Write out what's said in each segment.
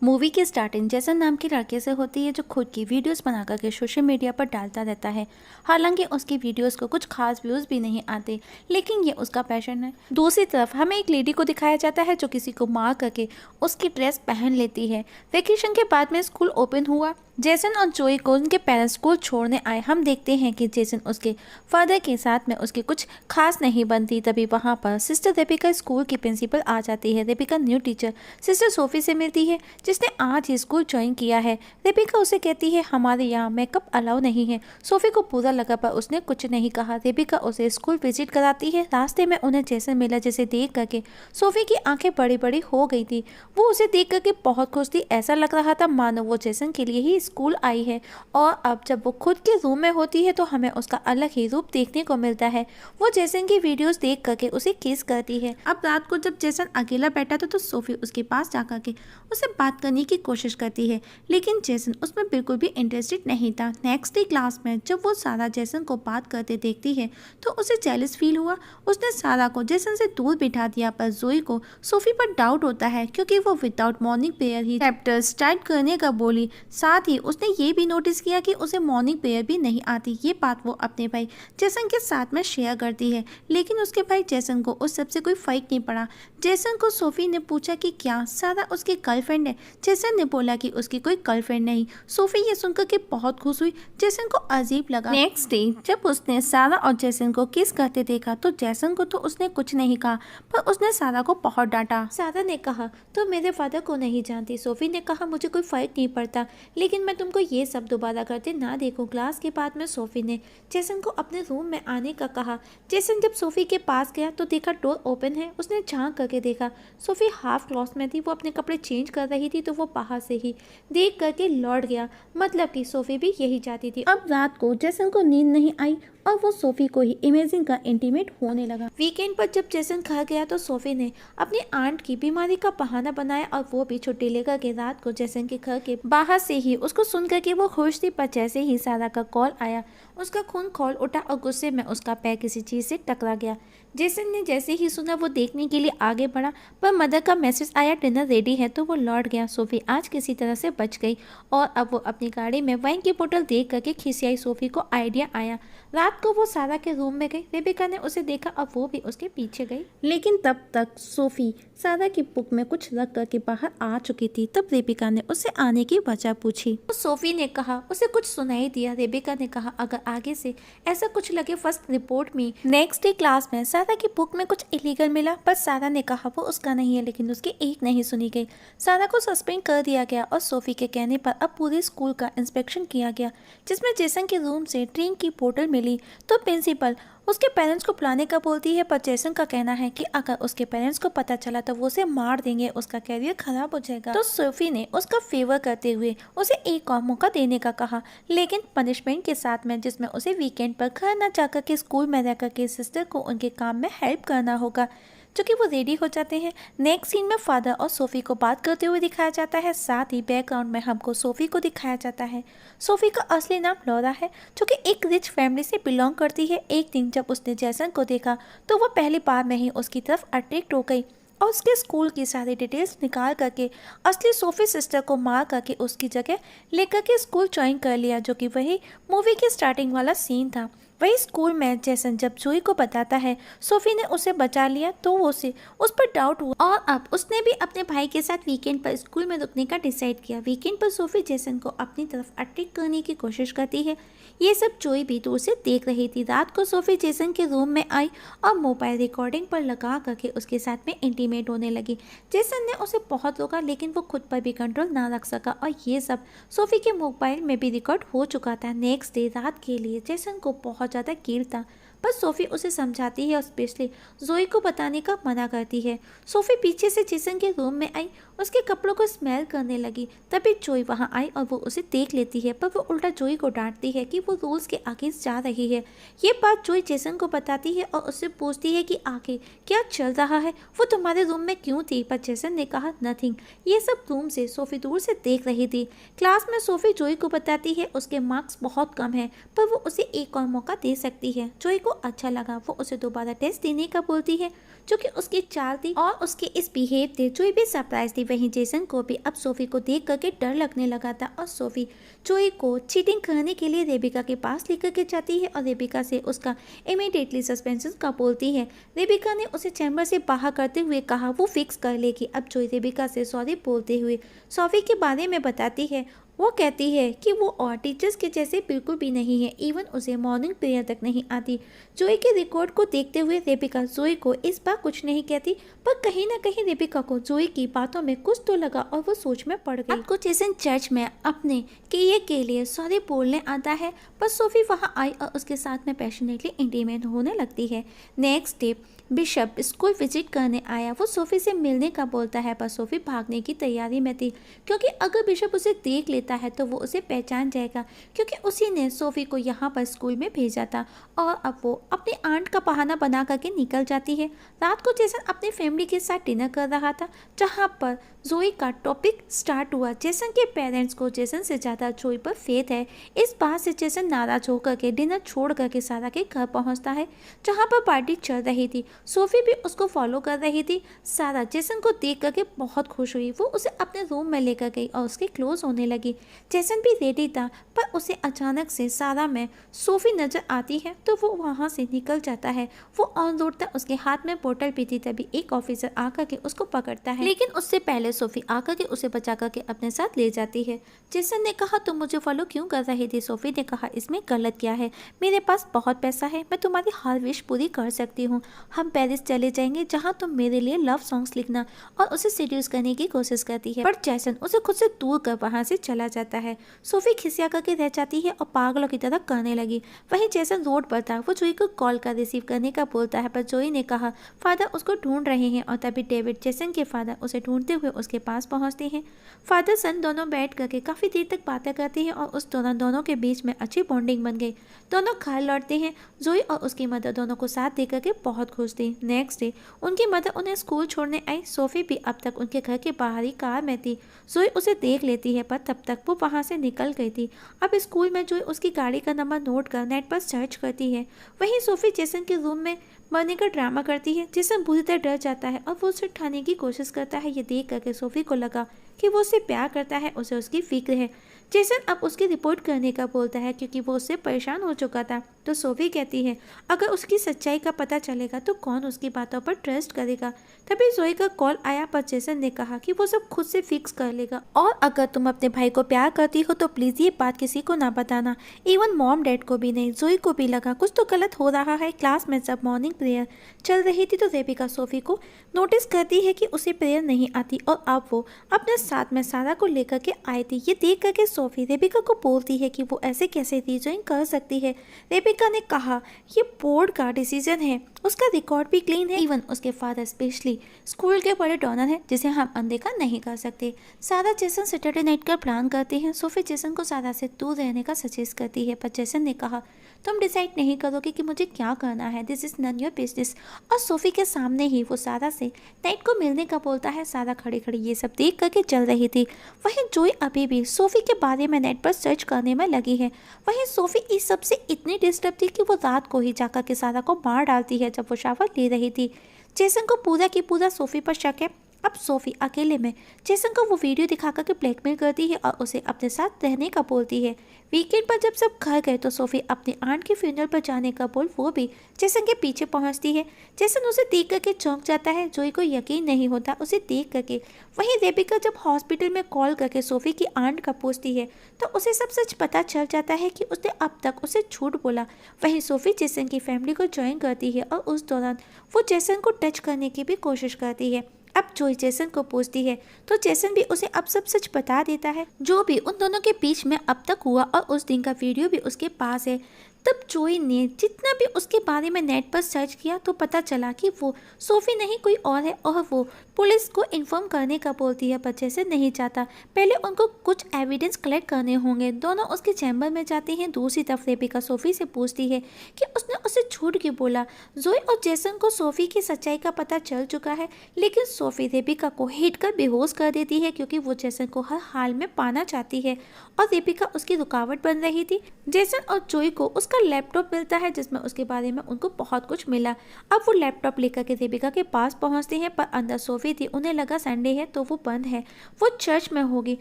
Movie की starting जैसन नाम के लड़के से होती है जो खुद की वीडियोस बना करके सोशल मीडिया पर डालता रहता है। हालांकि उसकी वीडियोस को कुछ खास व्यूज़ भी नहीं आते, लेकिन ये उसका पैशन है। दूसरी तरफ हमें एक लेडी को दिखाया जाता है जो किसी को मार करके उसकी ड्रेस पहन लेती है। वेकेशन के बाद में स्कूल ओपन हुआ। जेसन और जोई को उनके पेरेंट्स स्कूल छोड़ने आए। हम देखते हैं कि जेसन उसके फादर के साथ में उसकी कुछ खास नहीं बनती। तभी वहाँ पर सिस्टर रेबिका स्कूल की प्रिंसिपल आ जाती है। Rebecca new teacher sister Sophie से मिलती है जिसने आज ही स्कूल ज्वाइन किया है। रेबिका उसे कहती है हमारे यहाँ मेकअप अलाउ नहीं है। सोफी को बुरा लगा पर उसने कुछ नहीं कहा। रेबिका उसे स्कूल विजिट कराती है। रास्ते में उन्हें जेसन मिला जिसे देख करके सोफी की आंखें बड़ी बड़ी हो गई थी। वो उसे देख करके बहुत खुश थी। ऐसा लग रहा था मानो वो जेसन के लिए ही स्कूल आई है। और अब जब वो खुद के रूम में होती है तो हमें उसका अलग ही रूप देखने को मिलता है। वो जेसन की वीडियोस देख करके उसे किस करती है। अब रात को जब जेसन अकेला बैठा था तो सोफी उसके पास जा करके उसे बात करने की कोशिश करती है, लेकिन जेसन उसमें बिल्कुल भी इंटरेस्टेड नहीं था। नेक्स्ट डे क्लास में जब वो सारा जेसन को बात करते देखती है तो उसे जेलस फील हुआ। उसने सारा को जेसन से दूर बिठा दिया, पर जोई को सोफी पर डाउट होता है क्योंकि वो विदाउट मॉर्निंग प्रेयर ही चैप्टर स्टार्ट करने का बोली। साथ ही उसने ये भी नोटिस किया कि उसे मॉर्निंग प्रेयर भी नहीं आती। ये बात वो अपने भाई जेसन के साथ में शेयर करती है, लेकिन उसके भाई जेसन को उस सबसे कोई फर्क नहीं पड़ा। जेसन को सोफी ने पूछा कि क्या सारा उसकी गर्लफ्रेंड है। जेसन ने बोला कि उसकी कोई गर्लफ्रेंड नहीं। सोफी ये सुनकर के बहुत खुश हुई। जेसन को अजीब लगा। नेक्स्ट डे जब उसने सारा और जेसन को किस करते देखा तो जेसन को तो उसने कुछ नहीं कहा, पर उसने सारा को बहुत डांटा। सारा ने कहा तो मेरे फादर को नहीं जानती। सोफी ने कहा मुझे कोई फर्क नहीं पड़ता, लेकिन मैं तुमको ये सब दोबारा करते ना देखूं। क्लास के बाद में सोफी ने जेसन को अपने रूम में आने का कहा। जेसन जब सोफी के पास गया तो देखा डोर ओपन है। उसने झांक करके देखा सोफी हाफ क्लॉथ में थी। वो अपने कपड़े चेंज कर रही थी तो वो बाहर से ही देख करके लौट गया। मतलब कि सोफी भी यही चाहती थी। अब रात को जेसन को नींद नहीं आई और वो सोफी को ही इमेजिन का इंटीमेट होने लगा। वीकेंड पर जब जेसन घर गया तो सोफी ने अपनी आंट की बीमारी का बहाना बनाया और वो भी छुट्टी लेकर के रात को जेसन के घर के बाहर से ही उसको सुन करके वो खुश थी। पर जैसे ही सारा का कॉल आया उसका खून खौल उठा और गुस्से में उसका पैर किसी चीज से टकरा गया। जेसन ने जैसे ही सुना वो देखने के लिए आगे बढ़ा, पर मदर का मैसेज आया डिनर रेडी है, तो वो लौट गया। सोफी आज किसी तरह से बच गई और अब वो अपनी गाड़ी में वाइन की बोतल देख करके खिसियाई। सोफी को आइडिया आया। रात को वो सारा के रूम में गई। रेबिका ने उसे देखा और वो भी उसके पीछे गई, लेकिन तब तक सोफी सारा की बुक में कुछ रख करके बाहर आ चुकी थी। तब रेबिका ने उससे आने की वजह पूछी तो सोफी ने कहा उसे कुछ सुनाई दिया। रेबिका ने कहा अगर आगे से ऐसा कुछ लगे फर्स्ट रिपोर्ट में। नेक्स्ट डे क्लास में सारा की बुक में कुछ इलीगल मिला, पर सारा ने कहा वो उसका नहीं है, लेकिन उसकी एक नहीं सुनी गई। सारा को सस्पेंड कर दिया गया और सोफी के कहने पर अब पूरे स्कूल का इंस्पेक्शन किया गया, जिसमें जेसन के रूम से ड्रिंक की बोतल मिली। तो प्रिंसिपल उसके पेरेंट्स को बुलाने का बोलती है, पर जेसन का कहना है कि अगर उसके पेरेंट्स को पता चला तो वो उसे मार देंगे, उसका कैरियर खराब हो जाएगा। तो सोफी ने उसका फेवर करते हुए उसे एक और मौका देने का कहा, लेकिन पनिशमेंट के साथ में, जिसमें उसे वीकेंड पर घर न जाकर के स्कूल में रहकर के सिस्टर को उनके काम में हेल्प करना होगा। चूँकि वो रेडी हो जाते हैं। नेक्स्ट सीन में फादर और सोफी को बात करते हुए दिखाया जाता है। साथ ही बैकग्राउंड में हमको सोफी को दिखाया जाता है। सोफी का असली नाम लॉरा है, जो कि एक रिच फैमिली से बिलोंग करती है। एक दिन जब उसने जेसन को देखा तो वो पहली बार में ही उसकी तरफ अट्रैक्ट हो गई और उसके स्कूल की सारी डिटेल्स निकाल करके असली सोफी सिस्टर को मार करके उसकी जगह लेकर के स्कूल ज्वाइन कर लिया, जो कि वही मूवी के स्टार्टिंग वाला सीन था। वही स्कूल में जेसन जब जोई को बताता है सोफी ने उसे बचा लिया तो उसे उस पर डाउट हुआ और अब उसने भी अपने भाई के साथ वीकेंड पर स्कूल में रुकने का डिसाइड किया। वीकेंड पर सोफी जेसन को अपनी तरफ अट्रैक्ट करने की कोशिश करती है। ये सब जोई भी दूर से देख रही थी। रात को सोफी जेसन के रूम में आई और मोबाइल रिकॉर्डिंग पर लगा करके उसके साथ में इंटीमेट होने लगी। जेसन ने उसे बहुत रोका, लेकिन वो खुद पर भी कंट्रोल ना रख सका और ये सब सोफी के मोबाइल में भी रिकॉर्ड हो चुका था। नेक्स्ट डे रात के लिए जेसन को बहुत ज़्यादा गिल्ट था, पर सोफी उसे समझाती है और स्पेशली जोई को बताने का मना करती है। सोफी पीछे से जेसन के रूम में आई, उसके कपड़ों को स्मेल करने लगी। तभी जोई वहां आई और वो उसे देख लेती है, पर वो उल्टा जोई को डांटती है कि वो रूल्स के अगेंस्ट जा रही है। ये बात जोई जेसन को बताती है और उससे पूछती है कि आखिर क्या चल रहा है, वो तुम्हारे रूम में क्यों थी। पर जेसन ने कहा नथिंग। ये सब रूम से सोफी दूर से देख रही थी। क्लास में सोफी जोई को बताती है उसके मार्क्स बहुत कम है, पर वो उसे एक और मौका दे सकती है। जोई को अच्छा लगा। वो उसे दोबारा टेस्ट देने का बोलती है। जो कि उसकी चाल थी और उसके इस बिहेव थे जोई भी सरप्राइज थी। वहीं जेसन को भी अब सोफी को देख करके डर लगने लगा था और सोफी जोई को चीटिंग करने के लिए रेबिका के पास लेकर के जाती है और रेबिका से उसका इमीडिएटली सस्पेंशन का बोलती है। रेबिका ने उसे चैम्बर से बाहर करते हुए कहा वो फिक्स कर लेगी। अब जोई रेबिका से सॉरी बोलते हुए सोफी के बारे में बताती है। वो कहती है कि वो और टीचर्स के जैसे बिल्कुल भी नहीं है, इवन उसे मॉर्निंग प्रेयर तक नहीं आती। जोई के रिकॉर्ड को देखते हुए रेबिका जोई को इस बार कुछ नहीं कहती, पर कहीं ना कहीं रेबिका को जोई की बातों में कुछ तो लगा और वो सोच में पड़ गई। कुछ जेसन चर्च में अपने किए के लिए सॉरी बोलने आता है, पर सोफी वहाँ आई और उसके साथ में पैशनेटली इंटीमेट होने लगती है। Next day bishop school visit करने आया। वो सोफी से मिलने का बोलता है, पर सोफी भागने की तैयारी में थी, क्योंकि अगर बिशप उसे देख लेता है तो वो उसे पहचान जाएगा, क्योंकि उसी ने सोफी को यहाँ पर स्कूल में भेजा था। और अब वो अपनी आंट का बहाना बना करके निकल जाती है। रात को जेसन अपनी फैमिली के साथ डिनर कर रहा था, जहाँ पर जोई का टॉपिक स्टार्ट हुआ। जेसन के पेरेंट्स को जेसन से ज़्यादा जोई पर फेथ है। इस बात से जेसन नाराज होकर के डिनर छोड़ करके सारा के घर पहुँचता है, जहाँ पर पार्टी चल रही थी। सोफी भी उसको फॉलो कर रही थी। सारा जेसन को देख करके बहुत खुश हुई। वो उसे अपने रूम में लेकर गई और उसके क्लोज होने लगी। जेसन भी रेडी था, पर उसे अचानक से सारा में सोफी नजर आती है तो वो वहाँ से निकल जाता है। वो ऑन रोड था, उसके हाथ में बोतल भी थी। तभी एक ऑफिसर आकर के उसको पकड़ता है, लेकिन उससे पहले सोफी आकर के उसे बचा करके अपने साथ ले जाती है। जेसन ने कहा तुम मुझे फॉलो क्यों कर रही थी? सोफी ने कहा इसमें गलत क्या है, मेरे पास बहुत पैसा है, मैं तुम्हारी हर विश पूरी कर सकती हूँ। हम पेरिस चले जाएंगे, जहाँ तुम मेरे लिए लव सॉन्ग्स लिखना। और उसे सीड्यूस करने की कोशिश करती है, पर जेसन उसे खुद से दूर कर वहाँ से चला जाता है। सोफी खिसिया करके रह जाती है और पागलों की तरह करने लगी। वहीं जेसन रोड पर था। वो जोई को कॉल कर रिसीव करने का बोलता है, पर जोई ने कहा फादर उसको ढूंढ रहे हैं। और तभी डेविड जेसन के फादर उसे ढूंढते हुए उसके पास पहुंचते हैं। फादर सन दोनों बैठ करके काफ़ी देर तक बातें करते हैं और उस दौरान दोनों के बीच में अच्छी बॉन्डिंग बन गई। दोनों घर लौटते हैं। जोई और उसकी मदर दोनों को साथ दे करके बहुत खुश थी। नेक्स्ट डे उनकी मदर उन्हें स्कूल छोड़ने आई। सोफी भी अब तक उनके घर के बाहरी कार में थी। जोई उसे देख लेती है, पर तब तक वो वहाँ से निकल गई थी। अब स्कूल में जोई उसकी गाड़ी का नंबर नोट कर नेट पर सर्च करती है। वहीं सोफी जेसन के रूम में मरने का ड्रामा करती है। जेसन बुरी तरह डर जाता है और वो उसे उठाने की कोशिश करता है। ये देख करके सोफी को लगा कि वो उससे प्यार करता है, उसे उसकी फिक्र है। जेसन अब उसकी रिपोर्ट करने का बोलता है, क्योंकि वो उससे परेशान हो चुका था। तो सोफी कहती है अगर उसकी सच्चाई का पता चलेगा तो कौन उसकी बातों पर ट्रस्ट करेगा। तभी जोई का कॉल आया, पर जेसन ने कहा कि वो सब खुद से फिक्स कर लेगा, और अगर तुम अपने भाई को प्यार करती हो तो प्लीज ये बात किसी को ना बताना, इवन मॉम डैड को भी नहीं। जोई को भी लगा कुछ तो गलत हो रहा है। क्लास में जब मॉर्निंग प्रेयर चल रही थी तो रेबिका सोफी को नोटिस करती है कि उसे प्रेयर नहीं आती, और अब वो अपने साथ में सारा को लेकर के आई थी। ये देख करके सोफी रेबिका को बोलती है कि वो ऐसे कैसे रीजॉइन कर सकती है। रेबिका ने कहा ये बोर्ड का डिसीजन है, उसका रिकॉर्ड भी क्लीन है, इवन उसके फादर स्पेशली स्कूल के बड़े डॉनर हैं जिसे हम अनदेखा नहीं कर सकते। सारा जेसन सैटरडे नाइट का प्लान करते हैं। सोफी जेसन को सारा से दूर रहने का सजेस्ट करती है, पर जेसन ने कहा तुम डिसाइड नहीं करोगे कि मुझे क्या करना है, this is none your business. और सोफी के सामने ही वो सारा से नाइट को मिलने का बोलता है। सारा खड़ी खड़ी ये सब देख करके चल रही थी। वहीं जोई अभी भी सोफी के बारे में नेट पर सर्च करने में लगी है। वहीं सोफी इस सब से इतनी डिस्टर्ब थी कि वो रात को ही जाकर के सारा को मार डालती है जब वो शावर ले रही थी। जेसन को पूरा की पूरा सोफी पर शक है। अब सोफी अकेले में जेसन को वो वीडियो दिखा कर के ब्लैकमेल करती है और उसे अपने साथ रहने का बोलती है। वीकेंड पर जब सब घर गए तो सोफी अपनी आंट के फ्यूनरल पर जाने का बोल वो भी जेसन के पीछे पहुंचती है। जेसन उसे देख करके चौंक जाता है। जोई को यकीन नहीं होता उसे देख करके। वहीं रेबिका जब हॉस्पिटल में कॉल करके सोफी की आंट का पूछती है तो उसे सब सच पता चल जाता है कि उसने अब तक उसे झूठ बोला। वहीं सोफी जेसन की फैमिली को ज्वाइन करती है और उस दौरान वो जेसन को टच करने की भी कोशिश करती है। अब जोई जेसन को पूछती है तो जेसन भी उसे अब सब सच बता देता है, जो भी उन दोनों के बीच में अब तक हुआ, और उस दिन का वीडियो भी उसके पास है। तब जोई ने जितना भी उसके बारे में नेट पर सर्च किया तो पता चला कि वो सोफी नहीं कोई और है, और वो पुलिस को इन्फॉर्म करने का बोलती है, पर जैसन नहीं चाहता। पहले उनको कुछ एविडेंस कलेक्ट करने होंगे। दोनों उसके चैम्बर में जाती हैं। दूसरी तरफ रेबिका सोफी से पूछती है कि उसने उसे झूठ क्यों बोला। जोई और जेसन को सोफी की सच्चाई का पता चल चुका है, लेकिन सोफी रेबिका को हिट कर बेहोश कर देती है क्योंकि वो जेसन को हर हाल में पाना चाहती है और रेबिका उसकी रुकावट बन रही थी। जेसन और जोई को उसका लैपटॉप मिलता है जिसमें उसके बारे में उनको बहुत कुछ मिला। अब वो लैपटॉप लेकर के रेबिका के पास पहुंचते हैं, पर अंदर सोफी थी। उन्हें लगा संडे है तो वो बंद है, वो चर्च में होगी।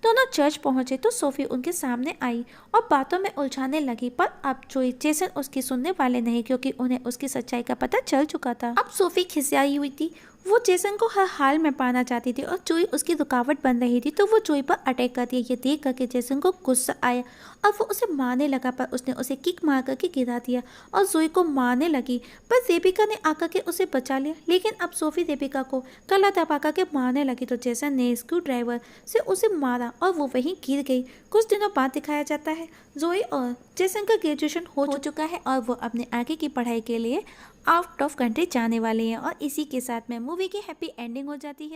दोनों चर्च पहुंचे तो सोफी उनके सामने आई और बातों में उलझाने लगी, पर अब जोई जेसन उसकी सुनने वाले नहीं क्योंकि उन्हें उसकी सच्चाई का पता चल चुका था। अब सोफी खिसियाई हुई थी। वो जेसन को हर हाल में पाना चाहती थी और जोई उसकी रुकावट बन रही थी, तो वो जोई पर अटैक कर दिया। ये देख करके जेसन को गुस्सा आया और वो उसे मारने लगा, पर उसने उसे किक मार करके गिरा दिया और जोई को मारने लगी। पर रेबिका ने आकर के उसे बचा लिया, लेकिन अब सोफी रेबिका को गला दबा करके मारने लगी तो जेसन ने स्क्रू ड्राइवर से उसे मारा और वो वहीं गिर गई। कुछ दिनों बाद दिखाया जाता है जोई और जेसन का ग्रेजुएशन हो चुका है और वो अपने आगे की पढ़ाई के लिए आउट ऑफ कंट्री जाने वाले हैं और इसी के साथ में मूवी की हैप्पी एंडिंग हो जाती है।